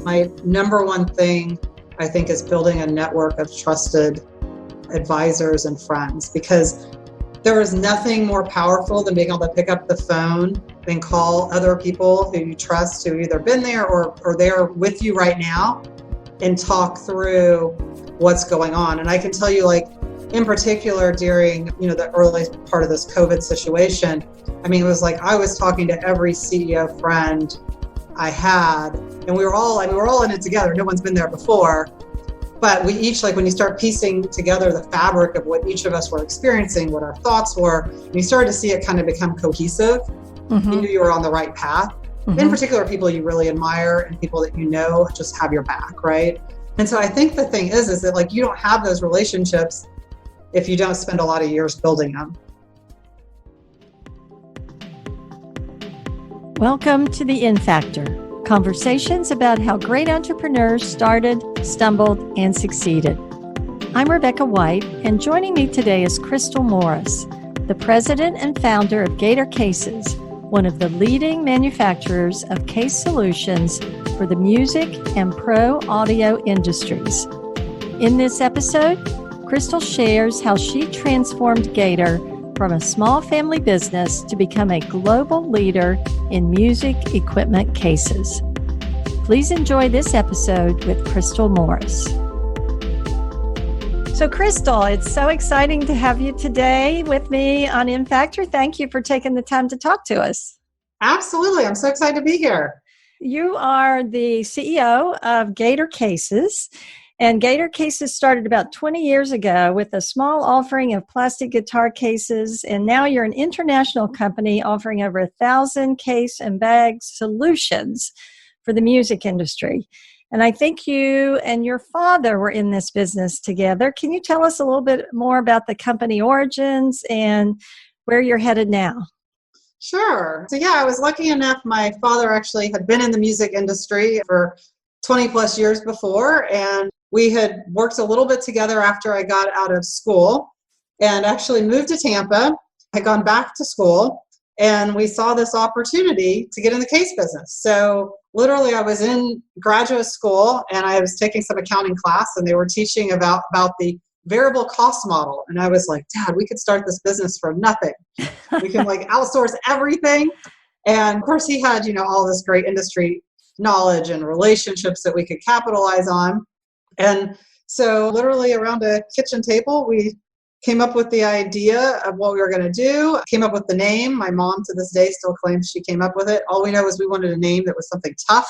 My number one thing, I think, is building a network of trusted advisors and friends, because there is nothing more powerful than being able to pick up the phone and call other people who you trust, who either been there or they're with you right now, and talk through what's going on. And I can tell you, like, in particular during, the early part of this COVID situation, it was like I was talking to every CEO friend I had, and we were all in it together. No one's been there before. But we each, when you start piecing together the fabric of what each of us were experiencing, what our thoughts were, and you started to see it kind of become cohesive, you knew you were on the right path. In particular, people you really admire and people that just have your back, right? And so I think the thing is that you don't have those relationships if you don't spend a lot of years building them. Welcome to the In Factor. Conversations about how great entrepreneurs started, stumbled, and succeeded. I'm Rebecca White, and joining me today is Crystal Morris, the president and founder of Gator Cases, one of the leading manufacturers of case solutions for the music and pro audio industries. In this episode, Crystal shares how she transformed Gator from a small family business to become a global leader in music equipment cases. Please enjoy this episode with Crystal Morris. So Crystal, it's so exciting to have you today with me on In Factor. Thank you for taking the time to talk to us. Absolutely. I'm so excited to be here. You are the CEO of Gator Cases. And Gator Cases started about 20 years ago with a small offering of plastic guitar cases. And now you're an international company offering over 1,000 case and bag solutions for the music industry. And I think you and your father were in this business together. Can you tell us a little bit more about the company origins and where you're headed now? Sure. So I was lucky enough. My father actually had been in the music industry for 20 plus years before, and we had worked a little bit together after I got out of school and actually moved to Tampa. Had gone back to school, and we saw this opportunity to get in the case business. So literally I was in graduate school and I was taking some accounting class, and they were teaching about the variable cost model. And I was like, Dad, we could start this business from nothing. We can outsource everything. And of course he had, all this great industry knowledge and relationships that we could capitalize on. And so literally around a kitchen table, we came up with the idea of what we were going to do, came up with the name. My mom to this day still claims she came up with it. All we know is we wanted a name that was something tough,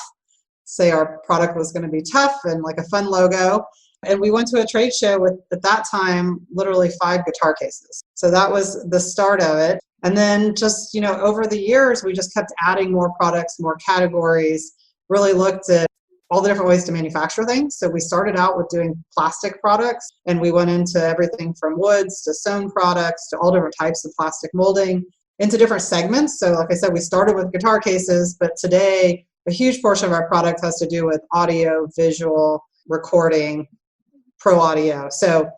say our product was going to be tough and like a fun logo. And we went to a trade show with, at that time, literally 5 guitar cases. So that was the start of it. And then just, over the years, we just kept adding more products, more categories, really looked at all the different ways to manufacture things. So we started out with doing plastic products, and we went into everything from woods to sewn products to all different types of plastic molding into different segments. So like I said, we started with guitar cases, but today a huge portion of our product has to do with audio, visual, recording, pro audio. So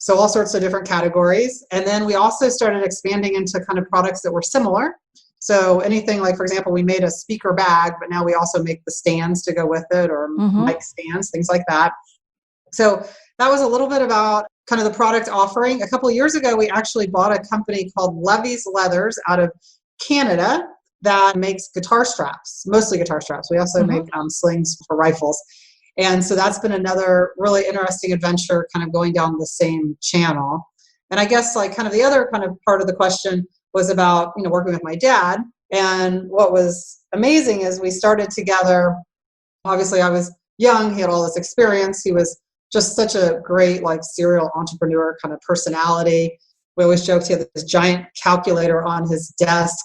all sorts of different categories. And then we also started expanding into kind of products that were similar. So anything like, for example, we made a speaker bag, but now we also make the stands to go with it, or mic stands, things like that. So that was a little bit about kind of the product offering. A couple of years ago, we actually bought a company called Levy's Leathers out of Canada that makes guitar straps, mostly guitar straps. We also make slings for rifles. And so that's been another really interesting adventure, kind of going down the same channel. And I guess kind of the other kind of part of the question was about, working with my dad. And what was amazing is we started together. Obviously I was young, he had all this experience. He was just such a great serial entrepreneur kind of personality. We always joked he had this giant calculator on his desk,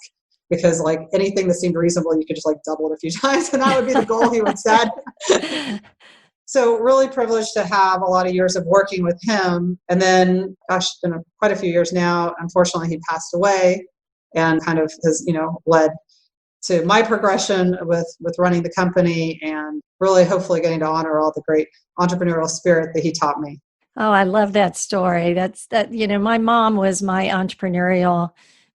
because anything that seemed reasonable, you could just double it a few times, and that would be the goal he would set. So really privileged to have a lot of years of working with him. And then, it's been quite a few years now. Unfortunately, he passed away, and kind of has, led to my progression with running the company, and really hopefully getting to honor all the great entrepreneurial spirit that he taught me. Oh, I love that story. My mom was my entrepreneurial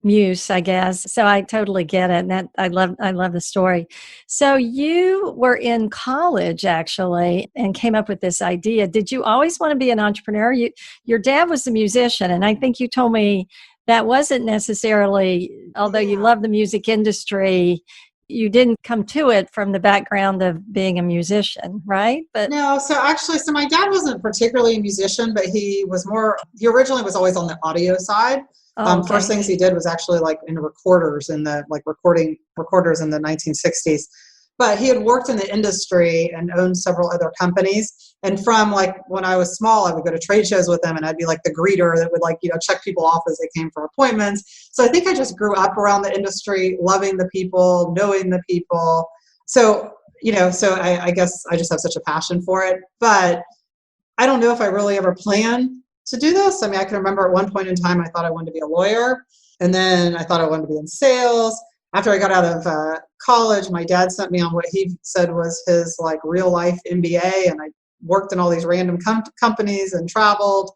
muse, I guess. So I totally get it. And that I love the story. So you were in college actually and came up with this idea. Did you always want to be an entrepreneur? Your dad was a musician, and I think you told me that wasn't necessarily, although you Yeah. love the music industry, you didn't come to it from the background of being a musician, right? But No, so actually, so my dad wasn't particularly a musician, but he originally was always on the audio side. oh, First okay. things he did was actually like in recorders in the like recording recorders in the 1960s. But he had worked in the industry and owned several other companies. And from like when I was small, I would go to trade shows with him and I'd be like the greeter that would like, check people off as they came for appointments. So I think I just grew up around the industry, loving the people, knowing the people. So I guess I just have such a passion for it. But I don't know if I really ever planned to do this. I mean, I can remember at one point in time, I thought I wanted to be a lawyer. And then I thought I wanted to be in sales. After I got out of college, my dad sent me on what he said was his like real life MBA. And I worked in all these random companies and traveled.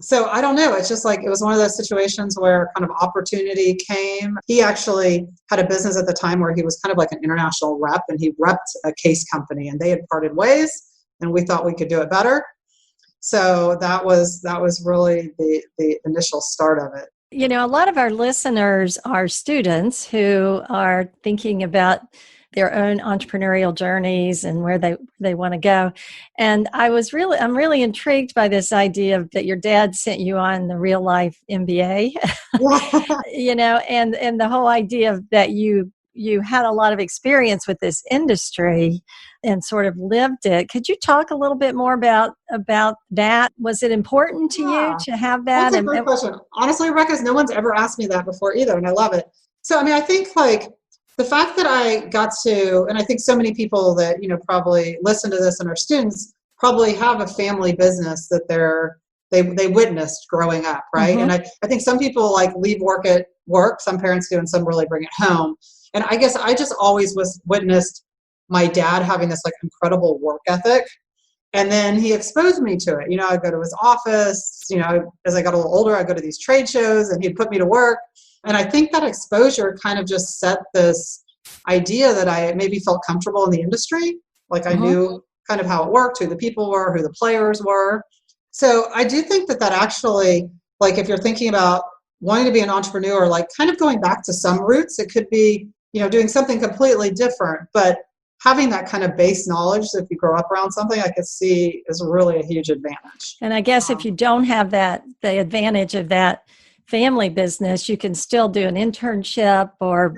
So I don't know. It's just like it was one of those situations where kind of opportunity came. He actually had a business at the time where he was kind of like an international rep, and he repped a case company, and they had parted ways, and we thought we could do it better. So that was really the initial start of it. A lot of our listeners are students who are thinking about their own entrepreneurial journeys and where they want to go. And I'm really intrigued by this idea that your dad sent you on the real life MBA, and the whole idea of that you had a lot of experience with this industry and sort of lived it. Could you talk a little bit more about that? Was it important to you Yeah, to have that? that's a great question. Honestly, Rebecca, no one's ever asked me that before either, and I love it. So, I mean, I think like the fact that I got to, and I think so many people that, probably listen to this and are students probably have a family business that they witnessed growing up, right? Mhm. And I think some people like leave work at work, some parents do, and some really bring it home. And I guess I just always was witnessed my dad having this like incredible work ethic. And then he exposed me to it. I'd go to his office, as I got a little older, I'd go to these trade shows and he'd put me to work. And I think that exposure kind of just set this idea that I maybe felt comfortable in the industry. Like I Mhm. knew kind of how it worked, who the people were, who the players were. So I do think that actually, like if you're thinking about wanting to be an entrepreneur, like kind of going back to some roots, it could be, doing something completely different, but having that kind of base knowledge, if you grow up around something, I could see is really a huge advantage. And I guess if Um, you don't have the advantage of that family business, you can still do an internship or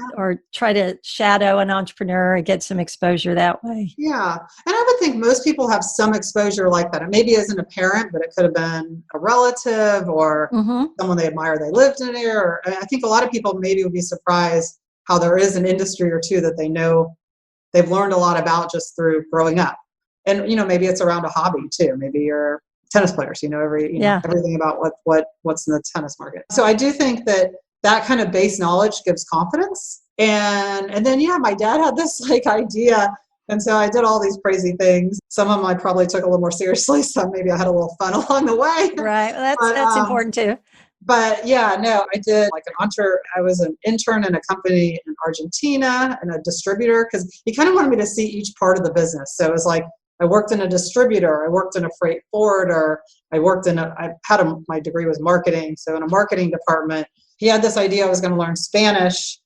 try to shadow an entrepreneur and get some exposure that way. yeah. And I would think most people have some exposure like that. It maybe isn't a parent, but it could have been a relative or Mm-hmm. someone they admire they lived in here. Or, I think a lot of people maybe would be surprised how there is an industry or two that they know they've learned a lot about just through growing up. And maybe it's around a hobby too. Maybe you're tennis players, Yeah. everything about what's in the tennis market. So I do think that kind of base knowledge gives confidence. And then yeah, my dad had this like idea. And so I did all these crazy things. Some of them I probably took a little more seriously. Some maybe I had a little fun along the way. Right. Well, But that's important too. but yeah, no, I did like I was an intern in a company in Argentina and a distributor because he kind of wanted me to see each part of the business. So it was like I worked in a distributor, I worked in a freight forwarder, my degree was marketing. So in a marketing department, he had this idea I was going to learn Spanish.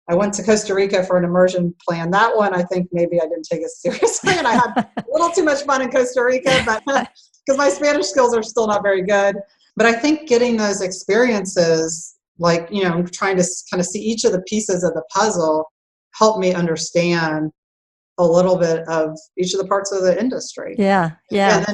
I went to Costa Rica for an immersion plan. That one, I think maybe I didn't take it seriously. And I had a little too much fun in Costa Rica, but because my Spanish skills are still not very good. But I think getting those experiences, like, trying to kind of see each of the pieces of the puzzle helped me understand a little bit of each of the parts of the industry. Yeah. Yeah.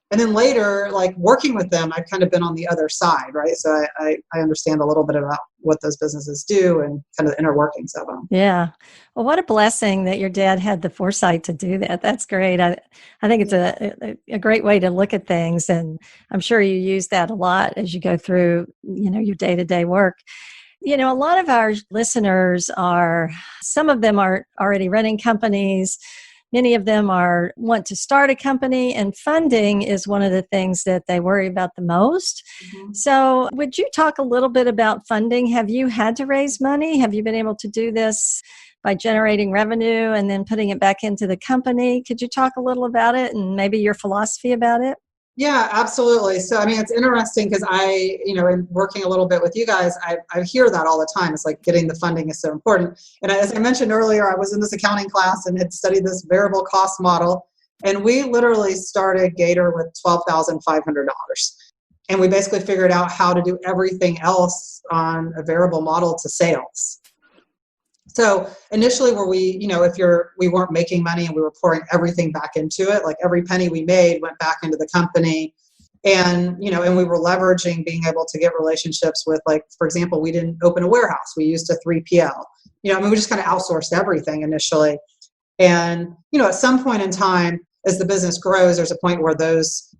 And then later, like working with them, I've kind of been on the other side, right? So I understand a little bit about what those businesses do and kind of the inner workings of them. Yeah. Well, what a blessing that your dad had the foresight to do that. That's great. I think it's a great way to look at things. And I'm sure you use that a lot as you go through, your day-to-day work. A lot of our listeners some of them are already running companies. many of them want to start a company, and funding is one of the things that they worry about the most. Mhm. So would you talk a little bit about funding? Have you had to raise money? Have you been able to do this by generating revenue and then putting it back into the company? Could you talk a little about it and maybe your philosophy about it? Yeah, absolutely. So, I mean, it's interesting because in working a little bit with you guys, I hear that all the time. It's like getting the funding is so important. And as I mentioned earlier, I was in this accounting class and had studied this variable cost model. And we literally started Gator with $12,500. And we basically figured out how to do everything else on a variable model to sales. So initially we weren't making money and we were pouring everything back into it, like every penny we made went back into the company. And we were leveraging being able to get relationships with, like, for example, we didn't open a warehouse. We used a 3PL. We just kind of outsourced everything initially. And, at some point in time, as the business grows, there's a point where those,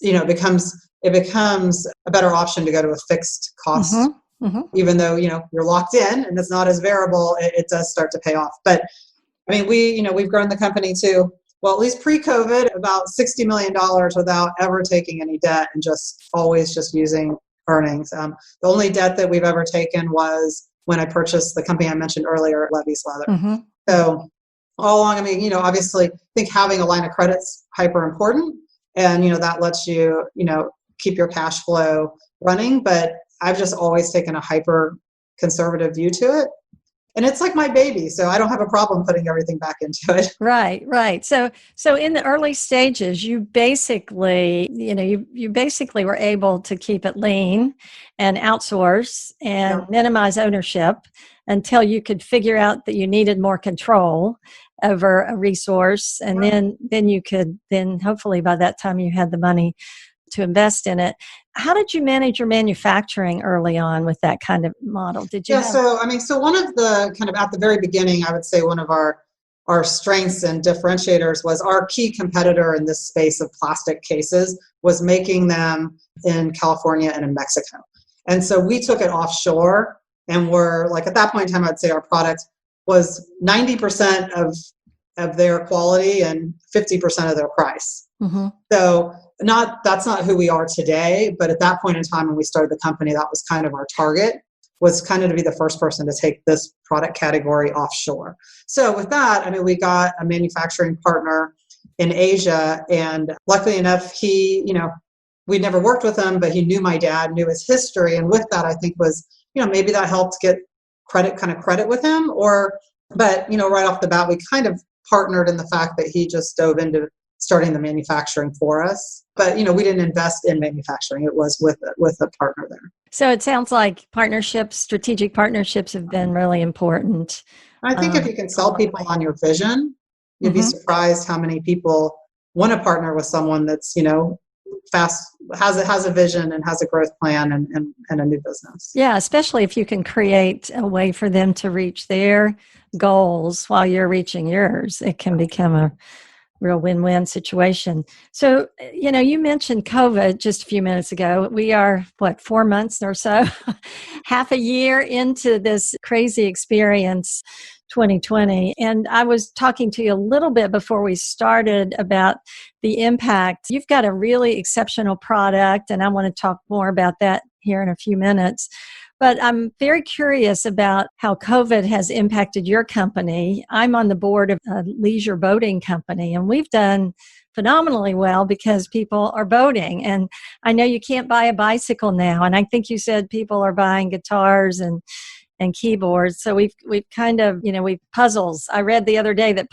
it becomes a better option to go to a fixed cost. Mm-hmm. Mm-hmm. Even though, you're locked in and it's not as variable, it does start to pay off. But I mean, we've grown the company to, well, at least pre-COVID, about $60 million without ever taking any debt and always using earnings. The only debt that we've ever taken was when I purchased the company I mentioned earlier, Levy's Leather. Mm-hmm. So all along, I mean, obviously, I think having a line of credit's hyper important, and, that lets you, keep your cash flow running. But I've just always taken a hyper conservative view to it. And it's like my baby, so I don't have a problem putting everything back into it. Right. So in the early stages, you basically, you basically were able to keep it lean and outsource and minimize ownership until you could figure out that you needed more control over a resource. And then you could, hopefully by that time you had the money to invest in it. How did you manage your manufacturing early on with that kind of model? Did you? So one of the kind of at the very beginning, I would say one of our strengths and differentiators was our key competitor in this space of plastic cases was making them in California and in Mexico. And so we took it offshore, and we're like, at that point in time, I'd say our product was 90% of their quality and 50% of their price. Mm-hmm. So that's not who we are today, but at that point in time when we started the company, that was kind of our target, was kind of to be the first person to take this product category offshore. So with that, I mean, we got a manufacturing partner in Asia, and luckily enough, he, we'd never worked with him, but he knew my dad, knew his history. And with that, I think was, maybe that helped get credit with him, but right off the bat, we kind of partnered in the fact that he just dove into starting the manufacturing for us. But, we didn't invest in manufacturing. It was with a partner there. So it sounds like strategic partnerships have been really important. I think if you can sell people on your vision, you'd be surprised how many people want to partner with someone that's, fast, has a vision and has a growth plan and a new business. Yeah, especially if you can create a way for them to reach their goals while you're reaching yours, it can become a real win-win situation. So, you mentioned COVID just a few minutes ago. We are, 4 months or so, half a year into this crazy experience, 2020. And I was talking to you a little bit before we started about the impact. You've got a really exceptional product, and I want to talk more about that here in a few minutes. But I'm very curious about how COVID has impacted your company. I'm on the board of a leisure boating company, and we've done phenomenally well because people are boating. And I know you can't buy a bicycle now. And I think you said people are buying guitars and keyboards. So we've kind of, we've puzzles. I read the other day that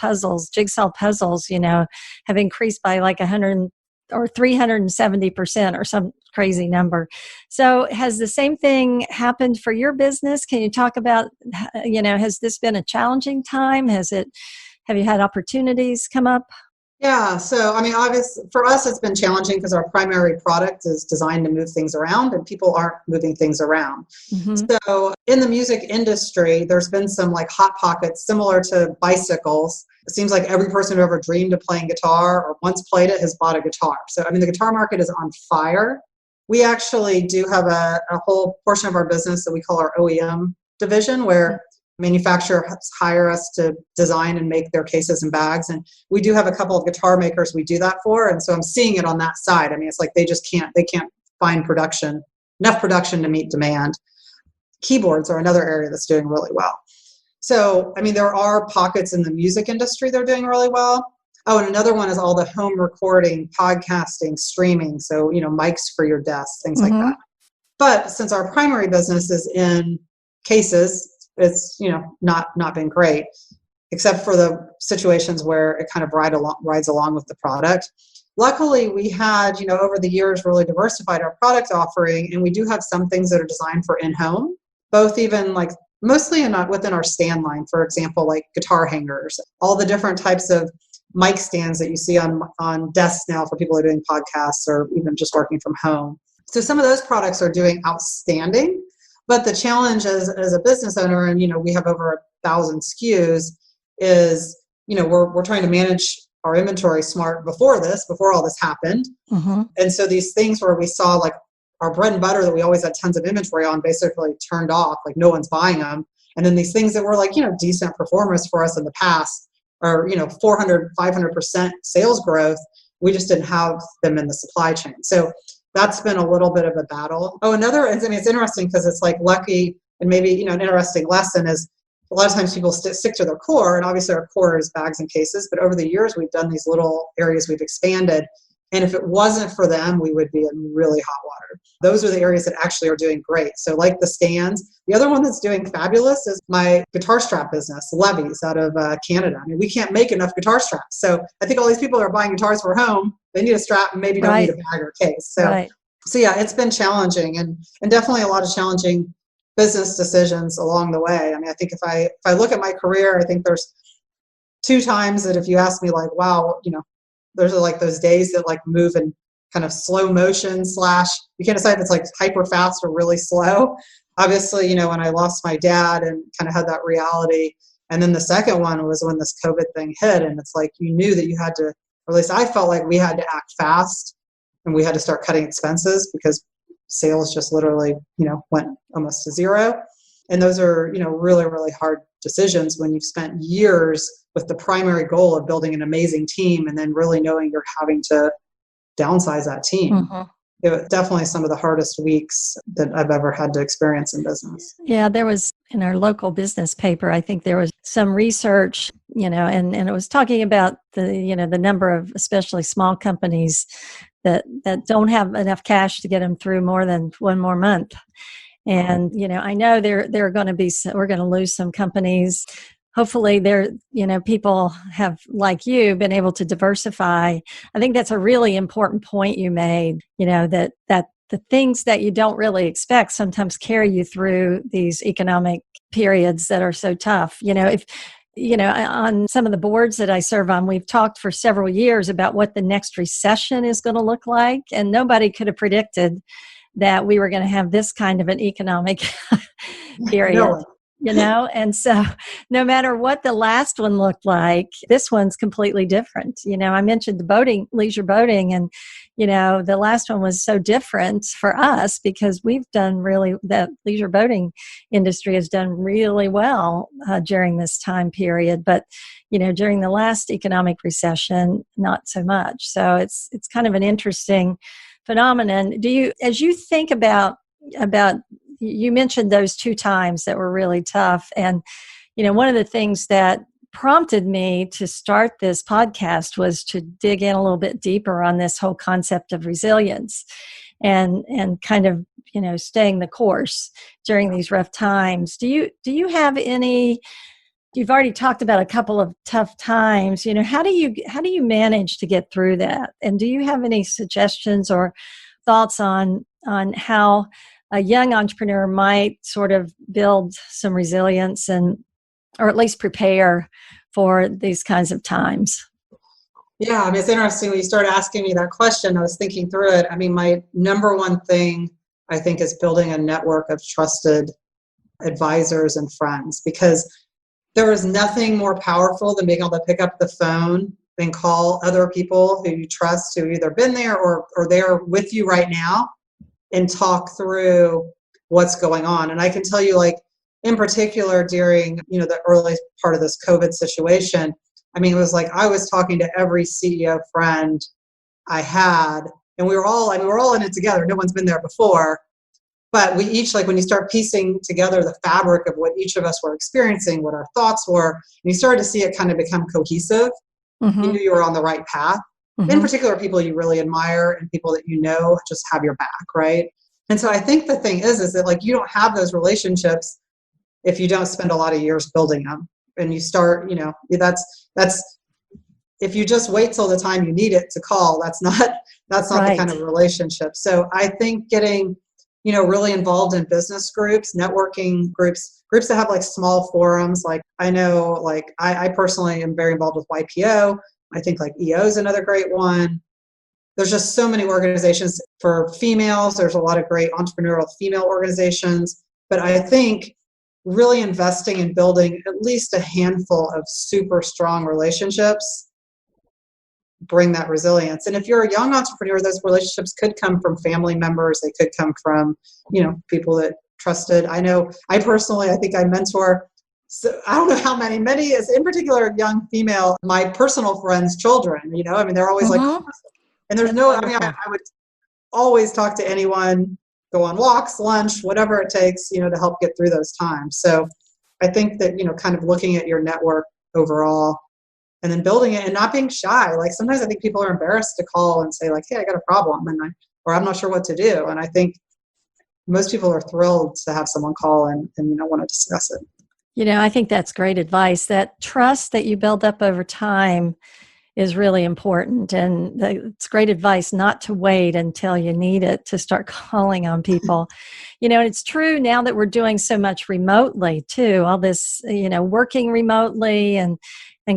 jigsaw puzzles, have increased by like 100 or 370% or some crazy number. So has the same thing happened for your business? Can you talk about, has this been a challenging time? Have you had opportunities come up? Yeah. So, I mean, obviously for us, it's been challenging because our primary product is designed to move things around and people aren't moving things around. Mm-hmm. So in the music industry, there's been some like hot pockets similar to bicycles. It seems like every person who ever dreamed of playing guitar or once played it has bought a guitar. So, I mean, the guitar market is on fire. We actually do have a whole portion of our business that we call our OEM division, where manufacturers hire us to design and make their cases and bags. And we do have a couple of guitar makers we do that for. And so I'm seeing it on that side. I mean, it's like they can't find enough production to meet demand. Keyboards are another area that's doing really well. So, I mean, there are pockets in the music industry that are doing really well. Oh, and another one is all the home recording, podcasting, streaming. So, mics for your desk, things like that. But since our primary business is in cases, it's, not been great, except for the situations where it kind of rides along with the product. Luckily, we had, over the years, really diversified our product offering, and we do have some things that are designed for in-home, both even like mostly within our stand line, for example, like guitar hangers, all the different types of mic stands that you see on desks now for people who are doing podcasts or even just working from home. So some of those products are doing outstanding, but the challenge as a business owner, and we have over 1,000 SKUs, is we're trying to manage our inventory smart before all this happened. Mm-hmm. And so these things where we saw like our bread and butter that we always had tons of inventory on basically turned off, like no one's buying them. And then these things that were like, decent performers for us in the past or, 400, 500% sales growth, we just didn't have them in the supply chain. So that's been a little bit of a battle. Oh, it's interesting because it's like lucky and maybe, an interesting lesson is a lot of times people stick to their core, and obviously our core is bags and cases, but over the years we've done these little areas we've expanded. And if it wasn't for them, we would be in really hot water. Those are the areas that actually are doing great. So like the stands, the other one that's doing fabulous is my guitar strap business, Levy's out of Canada. I mean, we can't make enough guitar straps. So I think all these people that are buying guitars for home, they need a strap and maybe don't need a bag or a case. So yeah, it's been challenging and definitely a lot of challenging business decisions along the way. I mean, I think if I look at my career, I think there's 2 times that if you ask me like, wow, those are like those days that like move in kind of slow motion / you can't decide if it's like hyper fast or really slow. Obviously, when I lost my dad and kind of had that reality. And then the second one was when this COVID thing hit, and it's like you knew that you had to, or at least I felt like we had to act fast and we had to start cutting expenses because sales just literally, went almost to zero. And those are, really, really hard decisions when you've spent years with the primary goal of building an amazing team and then really knowing you're having to downsize that team. Mm-hmm. It was definitely some of the hardest weeks that I've ever had to experience in business. Yeah, there was in our local business paper, I think there was some research, and it was talking about the number of especially small companies that don't have enough cash to get them through more than one more month. And, I know we're going to lose some companies. Hopefully people have, like you, been able to diversify. I think that's a really important point you made, that the things that you don't really expect sometimes carry you through these economic periods that are so tough. If on some of the boards that I serve on, we've talked for several years about what the next recession is going to look like. And nobody could have predicted that we were going to have this kind of an economic period. No. And so no matter what the last one looked like, this one's completely different. I mentioned the leisure boating, and, the last one was so different for us because the leisure boating industry has done really well during this time period. But, during the last economic recession, not so much. So it's kind of an interesting phenomenon. As you think about you mentioned those 2 times that were really tough. And, one of the things that prompted me to start this podcast was to dig in a little bit deeper on this whole concept of resilience and kind of, staying the course during these rough times. Do you have any, you've already talked about a couple of tough times, how do you manage to get through that? And do you have any suggestions or thoughts on how a young entrepreneur might sort of build some resilience or at least prepare for these kinds of times? Yeah, I mean, it's interesting when you started asking me that question. I was thinking through it. I mean, my number one thing I think is building a network of trusted advisors and friends, because there is nothing more powerful than being able to pick up the phone and call other people who you trust, who either been there or they're with you right now, and talk through what's going on. And I can tell you, like, in particular during, the early part of this COVID situation, I mean, it was like I was talking to every CEO friend I had, and we were all in it together. No one's been there before. But we each, like when you start piecing together the fabric of what each of us were experiencing, what our thoughts were, and you started to see it kind of become cohesive, you knew you were on the right path. In particular, people you really admire and people that just have your back, right? And so I think the thing is that like you don't have those relationships if you don't spend a lot of years building them. And you start, that's if you just wait till the time you need it to call, that's not Right. the kind of relationship. So I think getting really involved in business groups, networking groups that have like small forums. Like I know, like I personally am very involved with YPO. I think like EO is another great one. There's just so many organizations for females. There's a lot of great entrepreneurial female organizations. But I think really investing in building at least a handful of super strong relationships bring that resilience. And if you're a young entrepreneur, those relationships could come from family members. They could come from, people that trusted. I know, I think I mentor, so I don't know how many as in particular young female, my personal friends' children, I mean, they're always like, and there's I would always talk to anyone, go on walks, lunch, whatever it takes, to help get through those times. So I think that, kind of looking at your network overall, and then building it and not being shy. Like sometimes I think people are embarrassed to call and say like, hey, I got a problem or I'm not sure what to do. And I think most people are thrilled to have someone call and want to discuss it. I think that's great advice. That trust that you build up over time is really important. And it's great advice not to wait until you need it to start calling on people. And it's true now that we're doing so much remotely too, all this, working remotely and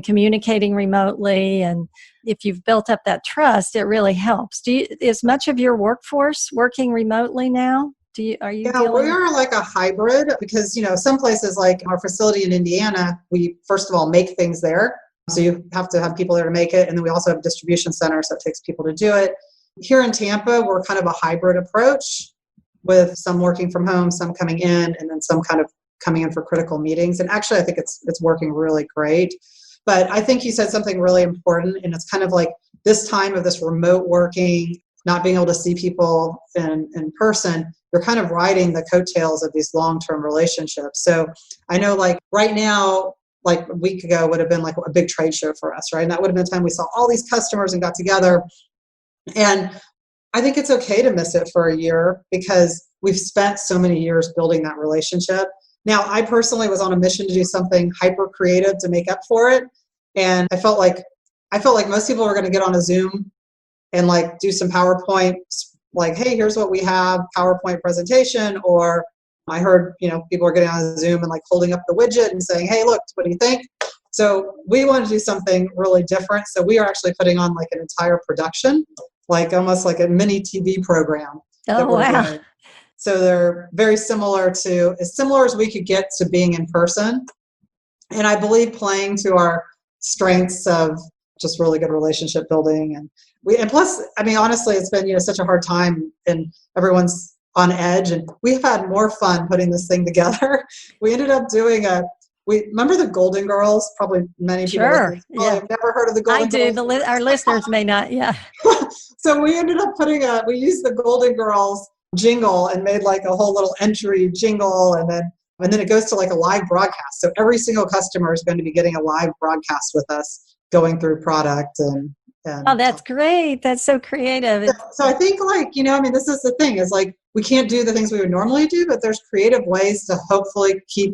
communicating remotely. And if you've built up that trust, it really helps. Is much of your workforce working remotely now? Are you? Yeah, we are like a hybrid because, some places like our facility in Indiana, we first of all make things there. So you have to have people there to make it. And then we also have distribution centers that takes people to do it. Here in Tampa, we're kind of a hybrid approach with some working from home, some coming in, and then some kind of coming in for critical meetings. And actually, I think it's working really great. But I think you said something really important, and it's kind of like this time of this remote working, not being able to see people in person, you're kind of riding the coattails of these long-term relationships. So I know like right now, like a week ago would have been like a big trade show for us, right? And that would have been a time we saw all these customers and got together. And I think it's okay to miss it for a year because we've spent so many years building that relationship. Now, I personally was on a mission to do something hyper creative to make up for it. And I felt like most people were going to get on a Zoom and like do some PowerPoints, like, hey, here's what we have, PowerPoint presentation. Or I heard, people are getting on a Zoom and like holding up the widget and saying, hey, look, what do you think? So we wanted to do something really different. So we are actually putting on like an entire production, like almost like a mini TV program. Oh, wow. Doing. So they're very similar as we could get to being in person. And I believe playing to our strengths of just really good relationship building. And plus, I mean, honestly, it's been, such a hard time and everyone's on edge. And we've had more fun putting this thing together. We ended up doing remember the Golden Girls? Probably many people have never heard of the Golden Girls. I do. Our listeners may not. Yeah. So we ended up we used the Golden Girls jingle and made like a whole little entry jingle, and then it goes to like a live broadcast. So every single customer is going to be getting a live broadcast with us going through product and oh, that's great. That's so creative. So I think like, I mean, this is the thing is like, we can't do the things we would normally do, but there's creative ways to hopefully keep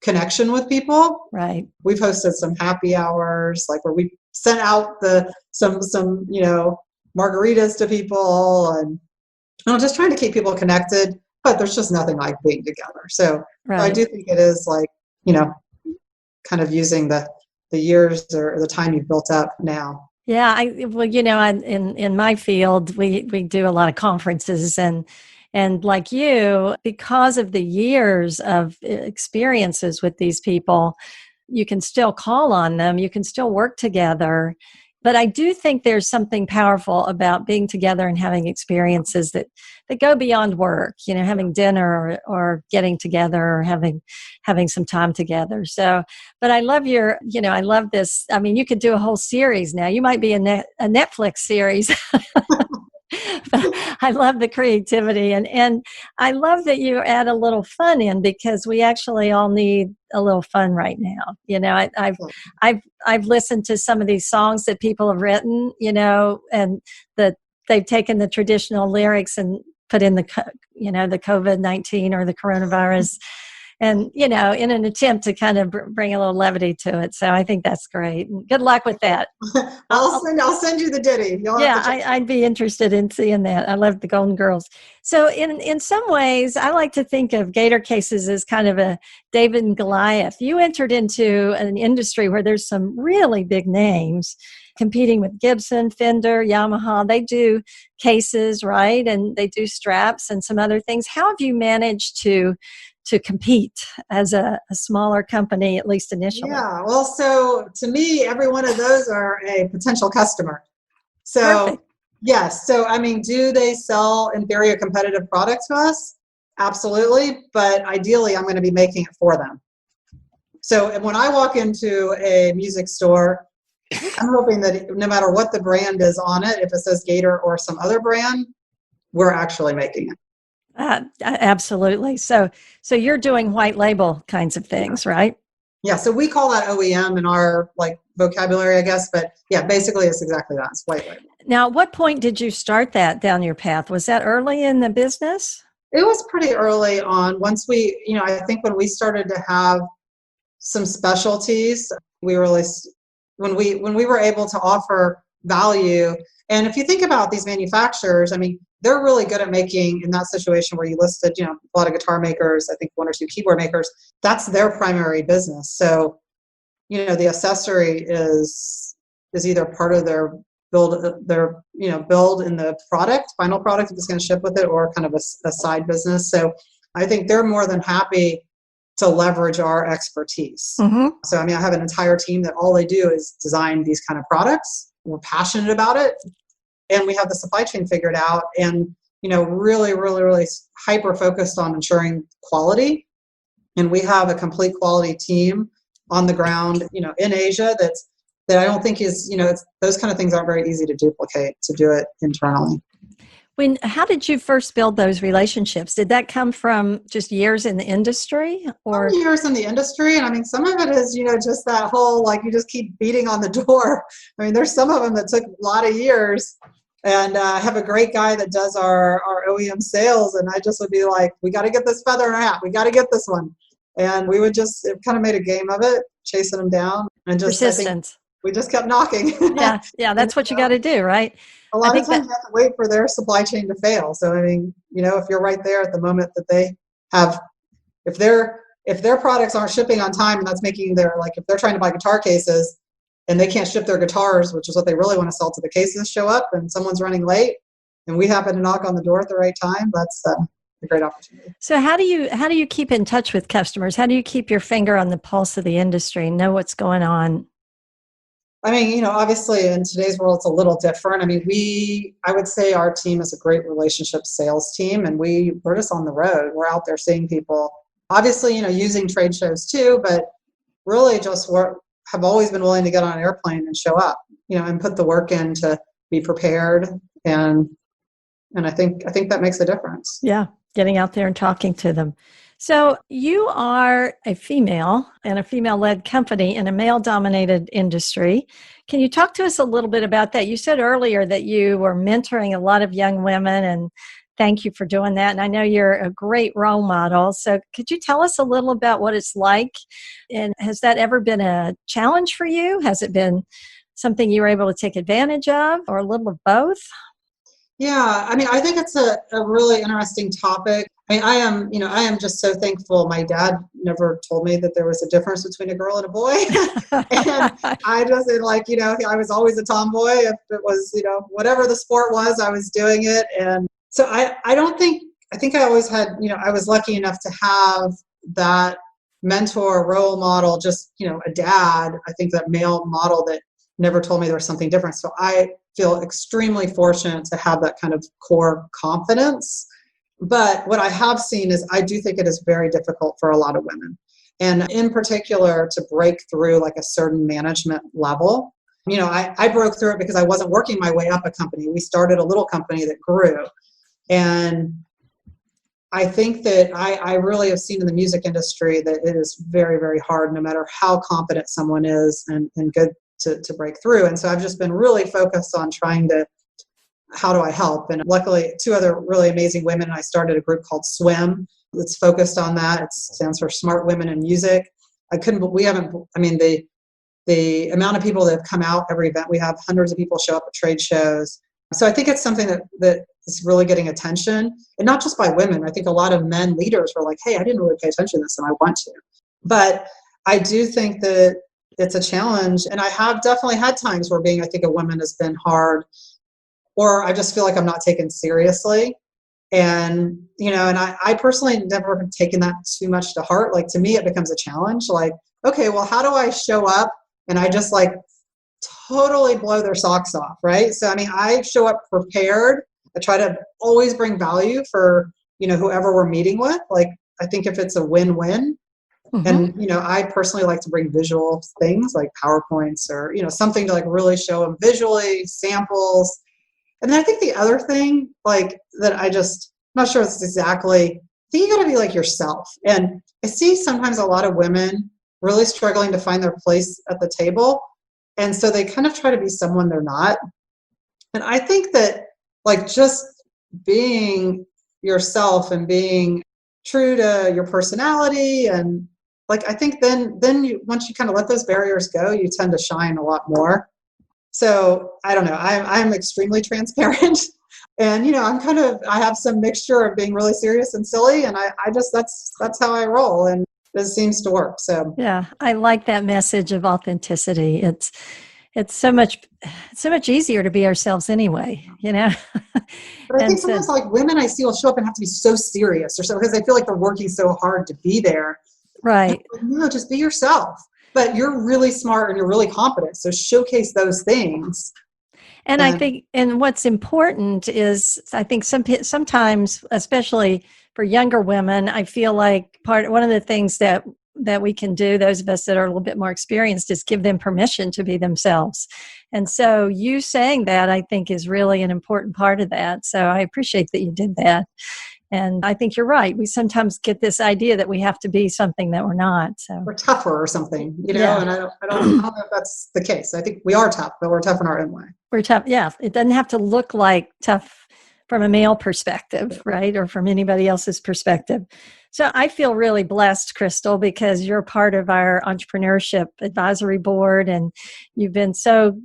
connection with people. Right. We've hosted some happy hours, like where we sent out some margaritas to people and just trying to keep people connected, but there's just nothing like being together. So right. I do think it is like, kind of using the years or the time you've built up now. Yeah, in my field, we do a lot of conferences and like you, because of the years of experiences with these people, you can still call on them, you can still work together. But I do think there's something powerful about being together and having experiences that go beyond work, having dinner or getting together or having some time together. So, but I love I love this. I mean, you could do a whole series now. You might be a Netflix series. But I love the creativity and I love that you add a little fun in because we actually all need a little fun right now. I've listened to some of these songs that people have written, and that they've taken the traditional lyrics and put in the COVID-19 or the coronavirus. And, in an attempt to kind of bring a little levity to it. So I think that's great. Good luck with that. I'll send you the ditty. I'd be interested in seeing that. I love the Golden Girls. So in some ways, I like to think of Gator Cases as kind of a David and Goliath. You entered into an industry where there's some really big names competing with Gibson, Fender, Yamaha. They do cases, right? And they do straps and some other things. How have you managed to compete as a smaller company, at least initially? Yeah, well, so to me, every one of those are a potential customer. So, perfect. Yes. So, I mean, do they sell inferior competitive products to us? Absolutely. But ideally, I'm going to be making it for them. So when I walk into a music store, I'm hoping that no matter what the brand is on it, if it says Gator or some other brand, we're actually making it. Absolutely. So you're doing white label kinds of things, right? Yeah. So we call that OEM in our vocabulary, I guess. But yeah, basically it's exactly that. It's white label. Now, at what point did you start that down your path? Was that early in the business? It was pretty early on. Once we, I think when we started to have some specialties, we really, when we were able to offer value. And if you think about these manufacturers, I mean, they're really good at making, in that situation where you listed, a lot of guitar makers, I think one or two keyboard makers, that's their primary business. So, the accessory is either part of their build in the final product if it's going to ship with it, or kind of a side business. So I think they're more than happy to leverage our expertise. Mm-hmm. So, I mean, I have an entire team that all they do is design these kind of products. We're passionate about it. And we have the supply chain figured out and, really, really, really hyper focused on ensuring quality. And we have a complete quality team on the ground, in Asia that I don't think is, those kind of things aren't very easy to duplicate, to do it internally. How did you first build those relationships? Did that come from just years in the industry or? Years in the industry. And I mean, some of it is, just that whole, you just keep beating on the door. I mean, there's some of them that took a lot of years. And I have a great guy that does our OEM sales. And I just would be like, we got to get this feather in our hat. We got to get this one. And we would it kind of made a game of it, chasing them down. And just persistence. We just kept knocking. Yeah, that's what you got to do, right? A lot of times you have to wait for their supply chain to fail. So, I mean, if you're right there at the moment that they have, if their products aren't shipping on time and that's making if they're trying to buy guitar cases, and they can't ship their guitars, which is what they really want to sell to the cases, show up and someone's running late and we happen to knock on the door at the right time, that's a great opportunity. So how do you keep in touch with customers? How do you keep your finger on the pulse of the industry and know what's going on? I mean, obviously in today's world, it's a little different. I mean, I would say our team is a great relationship sales team and we're just on the road. We're out there seeing people, obviously, using trade shows too, but really just have always been willing to get on an airplane and show up, and put the work in to be prepared. And I think that makes a difference. Yeah. Getting out there and talking to them. So you are a female and a female-led company in a male-dominated industry. Can you talk to us a little bit about that? You said earlier that you were mentoring a lot of young women, and thank you for doing that. And I know you're a great role model. So could you tell us a little about what it's like? And has that ever been a challenge for you? Has it been something you were able to take advantage of, or a little of both? Yeah, I mean, I think it's a really interesting topic. I mean, I am just so thankful. My dad never told me that there was a difference between a girl and a boy. And I just, I was always a tomboy. If it was, whatever the sport was, I was doing it. And so I think I always had, I was lucky enough to have that mentor role model, just, a dad, I think that male model that never told me there was something different. So I feel extremely fortunate to have that kind of core confidence. But what I have seen is I do think it is very difficult for a lot of women. And in particular, to break through like a certain management level. I broke through it because I wasn't working my way up a company. We started a little company that grew. And I think that I really have seen in the music industry that it is very, very hard, no matter how competent someone is and good to break through. And so I've just been really focused on trying to, how do I help? And luckily, two other really amazing women, I started a group called SWIM that's focused on that. It stands for Smart Women in Music. The amount of people that have come out every event, we have hundreds of people show up at trade shows. So I think it's something that is really getting attention, and not just by women. I think a lot of men leaders were like, hey, I didn't really pay attention to this and I want to. But I do think that it's a challenge. And I have definitely had times where being, I think, a woman has been hard, or I just feel like I'm not taken seriously. And, and I personally never have taken that too much to heart. Like, to me, it becomes a challenge. Like, okay, well, how do I show up? And I just like totally blow their socks off, right? So, I show up prepared. I try to always bring value for, whoever we're meeting with. Like, I think if it's a win-win, and, I personally like to bring visual things like PowerPoints or, something to like really show them visually, samples. And then I think the other thing, like, that I'm not sure it's exactly, I think you got to be like yourself. And I see sometimes a lot of women really struggling to find their place at the table. And so they kind of try to be someone they're not. And I think that, like, just being yourself and being true to your personality, and like, I think then once you kind of let those barriers go, you tend to shine a lot more. So I don't know, I'm extremely transparent, and I have some mixture of being really serious and silly, and I just, that's how I roll, and it seems to work. So yeah, I like that message of authenticity. It's so much easier to be ourselves anyway, But I And think so, sometimes, like, women I see will show up and have to be so serious or so, because they feel like they're working so hard to be there. right. Like, no, just be yourself. But you're really smart and you're really competent. So showcase those things. And I think, and what's important is, I think sometimes, especially for younger women, I feel like one of the things that we can do, those of us that are a little bit more experienced, is give them permission to be themselves. And so you saying that, I think, is really an important part of that. So I appreciate that you did that. And I think you're right. We sometimes get this idea that we have to be something that we're not. So we're tougher or something, Yeah. and I don't know if that's the case. I think we are tough, but we're tough in our own way. We're tough. Yeah. It doesn't have to look like tough from a male perspective, right? Or from anybody else's perspective. So I feel really blessed, Crystal, because you're part of our entrepreneurship advisory board, and you've been so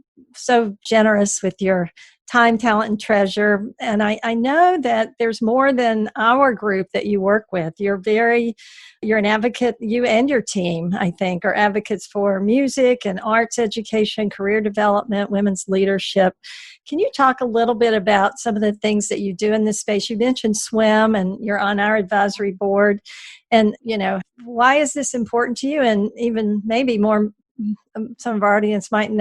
generous with your time, talent, and treasure. And I know that there's more than our group that you work with. You're an advocate, you and your team, I think, are advocates for music and arts education, career development, women's leadership. Can you talk a little bit about some of the things that you do in this space? You mentioned SWIM, and you're on our advisory board. And, why is this important to you? And even maybe more, some of our audience might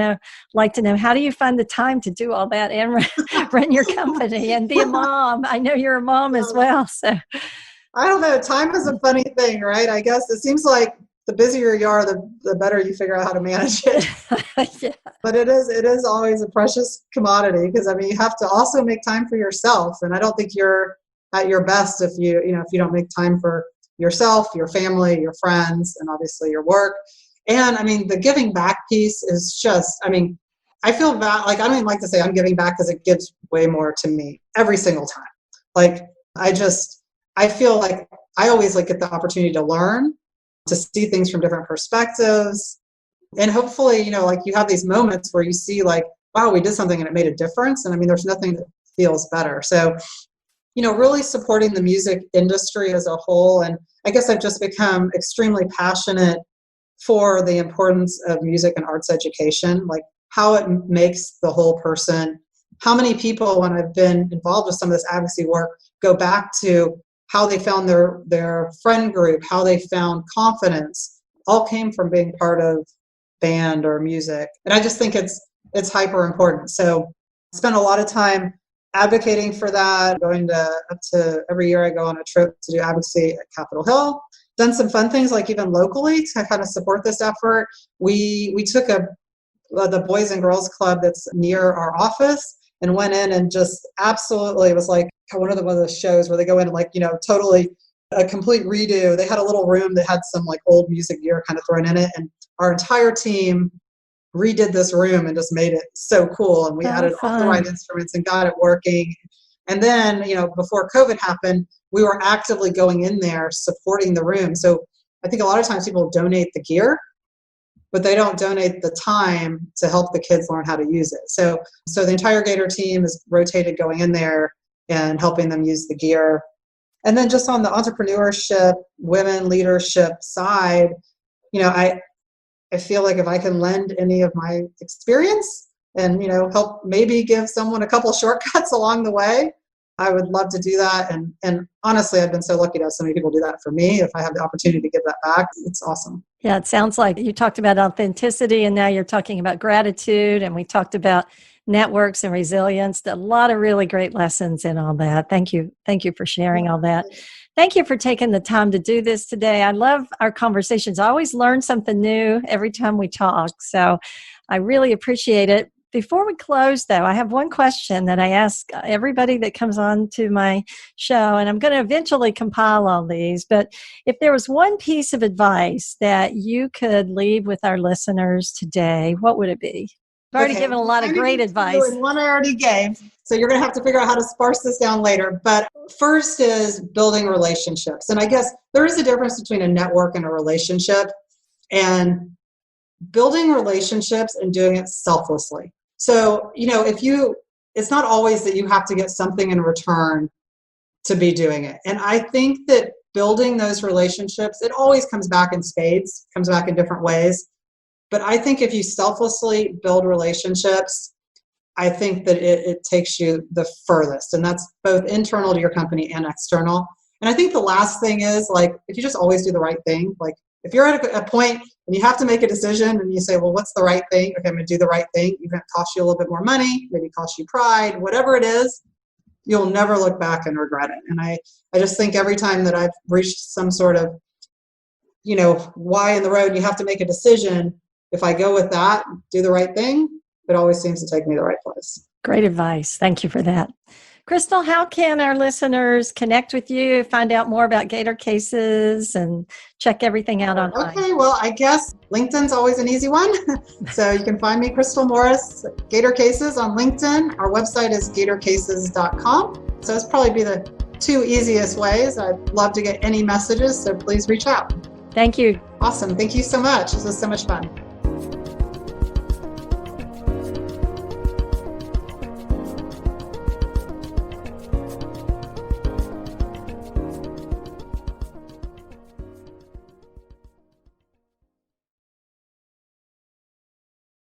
like to know, how do you find the time to do all that and run your company and be a mom? I know you're a mom as well. So I don't know. Time is a funny thing, right? I guess it seems like the busier you are, the better you figure out how to manage it. Yeah. But it is always a precious commodity, because you have to also make time for yourself. And I don't think you're at your best if you don't make time for yourself, your family, your friends, and obviously your work. And the giving back piece is just, I feel bad. Like, I don't even like to say I'm giving back, because it gives way more to me every single time. Like, I feel like I always get the opportunity to learn, to see things from different perspectives. And hopefully, you have these moments where you see like, wow, we did something and it made a difference. And there's nothing that feels better. So, really supporting the music industry as a whole. And I guess I've just become extremely passionate for the importance of music and arts education, like how it makes the whole person. How many people, when I've been involved with some of this advocacy work, go back to how they found their friend group, how they found confidence, all came from being part of band or music. And I just think it's it's hyper important. So I spend a lot of time advocating for that, going to up to every year I go on a trip to do advocacy at Capitol Hill. Done some fun things like even locally to kind of support this effort. We took the Boys and Girls Club that's near our office and went in and just absolutely, it was like one of those shows where they go in and like, totally a complete redo. They had a little room that had some like old music gear kind of thrown in it, and our entire team redid this room and just made it so cool. And we added all the right instruments and got it working. And then, before COVID happened, we were actively going in there supporting the room. So I think a lot of times people donate the gear, but they don't donate the time to help the kids learn how to use it. So the entire Gator team is rotated going in there and helping them use the gear. And then just on the entrepreneurship, women leadership side, I feel like if I can lend any of my experience and, help maybe give someone a couple shortcuts along the way, I would love to do that. And honestly, I've been so lucky to have so many people do that for me. If I have the opportunity to give that back, it's awesome. Yeah, it sounds like you talked about authenticity and now you're talking about gratitude, and we talked about networks and resilience. A lot of really great lessons in all that. Thank you. Thank you for sharing all that. Thank you for taking the time to do this today. I love our conversations. I always learn something new every time we talk. So I really appreciate it. Before we close, though, I have one question that I ask everybody that comes on to my show, and I'm going to eventually compile all these. But if there was one piece of advice that you could leave with our listeners today, what would it be? I've already given a lot of great advice. And one I already gave. So you're going to have to figure out how to sparse this down later. But first is building relationships. And I guess there is a difference between a network and a relationship. And building relationships and doing it selflessly. So, it's not always that you have to get something in return to be doing it. And I think that building those relationships, it always comes back in spades, comes back in different ways. But I think if you selflessly build relationships, I think that it takes you the furthest. And that's both internal to your company and external. And I think the last thing is, like, if you just always do the right thing, like if you're at a point and you have to make a decision and you say, well, what's the right thing? Okay, I'm going to do the right thing. Even if it costs you a little bit more money, maybe cost you pride, whatever it is, you'll never look back and regret it. And I just think every time that I've reached some sort of, why in the road, you have to make a decision. If I go with that, do the right thing, it always seems to take me the right place. Great advice. Thank you for that. Crystal, how can our listeners connect with you, find out more about Gator Cases, and check everything out online? Okay, well, I guess LinkedIn's always an easy one. So you can find me, Crystal Morris, Gator Cases on LinkedIn. Our website is gatorcases.com. So it's probably be the two easiest ways. I'd love to get any messages, so please reach out. Thank you. Awesome. Thank you so much. This was so much fun.